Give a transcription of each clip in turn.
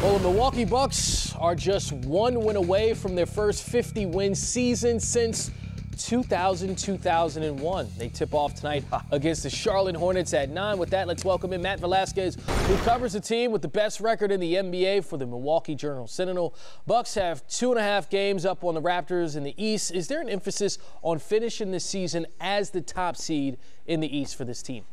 Well, the Milwaukee Bucks are just one win away from their first 50-win season since 2000-2001. They tip off tonight against the Charlotte Hornets at 9. With that, let's welcome in Matt Velazquez, who covers the team with the best record in the NBA for the Milwaukee Journal Centinel. Bucks have 2.5 games up on the Raptors in the East. Is there an emphasis on finishing the season as the top seed in the East for this team?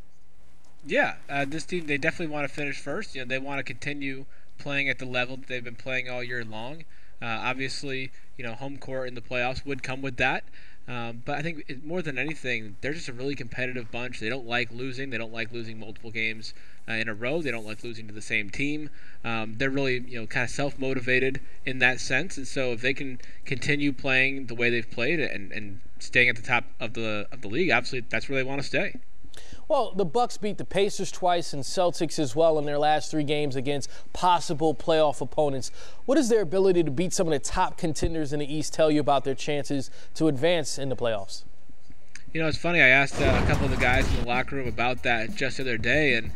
Yeah, this team, they definitely want to finish first. They want to continue playing at the level that they've been playing all year long. Obviously, home court in the playoffs would come with that. But I think more than anything, they're just a really competitive bunch. They don't like losing. They don't like losing multiple games in a row. They don't like losing to the same team. They're really, kind of self-motivated in that sense. And so if they can continue playing the way they've played and staying at the top of the league, obviously that's where they want to stay. Well, the Bucks beat the Pacers twice and Celtics as well in their last 3 games against possible playoff opponents. What does their ability to beat some of the top contenders in the East tell you about their chances to advance in the playoffs? It's funny. I asked a couple of the guys in the locker room about that just the other day, and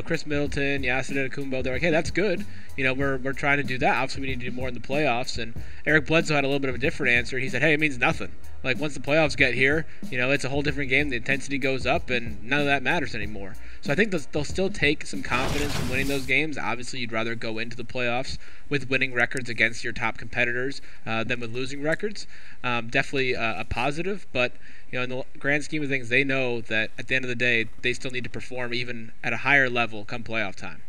Chris Middleton, Giannis Antetokounmpo, they're like, "Hey, that's good. We're trying to do that. Obviously, we need to do more in the playoffs." And Eric Bledsoe had a little bit of a different answer. He said, "Hey, it means nothing. Like once the playoffs get here, it's a whole different game. The intensity goes up, and none of that matters anymore." So I think they'll still take some confidence from winning those games. Obviously, you'd rather go into the playoffs with winning records against your top competitors than with losing records. Definitely a positive, but in the grand scheme of things, they know that at the end of the day, they still need to perform even at a higher level come playoff time.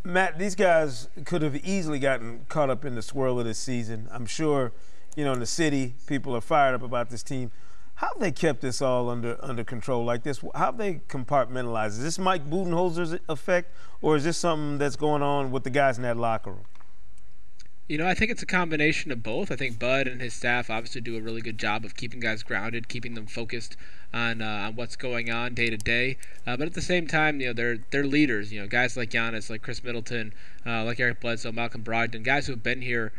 Matt, these guys could have easily gotten caught up in the swirl of this season. I'm sure, in the city, people are fired up about this team. How have they kept this all under control like this? How have they compartmentalized? Is this Mike Budenholzer's effect, or is this something that's going on with the guys in that locker room? I think it's a combination of both. I think Bud and his staff obviously do a really good job of keeping guys grounded, keeping them focused on what's going on day to day. But at the same time, they're leaders. Guys like Giannis, like Chris Middleton, like Eric Bledsoe, Malcolm Brogdon, guys who have been here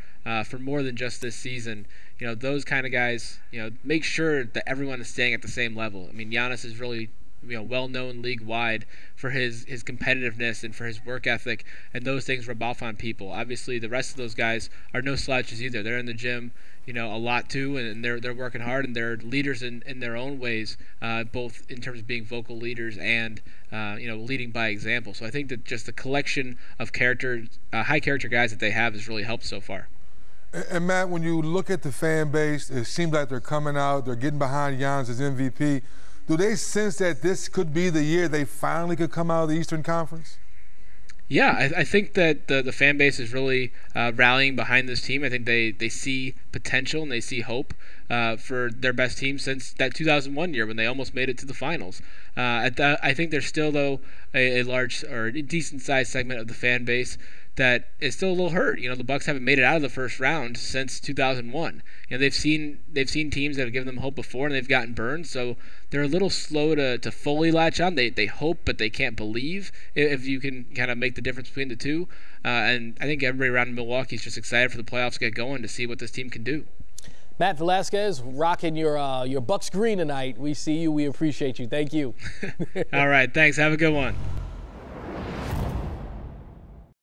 for more than just this season. Those kind of guys, make sure that everyone is staying at the same level. I mean, Giannis is really well-known league-wide for his competitiveness and for his work ethic, and those things rub off on people. Obviously, the rest of those guys are no slouches either. They're in the gym, a lot too, and they're working hard, and they're leaders in their own ways, both in terms of being vocal leaders and leading by example. So I think that just the collection of high-character guys that they have has really helped so far. And Matt, when you look at the fan base, it seems like they're coming out, they're getting behind Giannis as MVP. Do they sense that this could be the year they finally could come out of the Eastern Conference? Yeah, I think that the fan base is really rallying behind this team. I think they see potential and they see hope for their best team since that 2001 year when they almost made it to the finals. I think there's still, though, a large or decent-sized segment of the fan base that is still a little hurt. The Bucks haven't made it out of the first round since 2001. They've seen teams that have given them hope before, and they've gotten burned. So they're a little slow to fully latch on. They hope, but they can't believe if you can kind of make the difference between the two. And I think everybody around Milwaukee is just excited for the playoffs to get going to see what this team can do. Matt Velazquez, rocking your Bucks green tonight. We see you. We appreciate you. Thank you. All right. Thanks. Have a good one.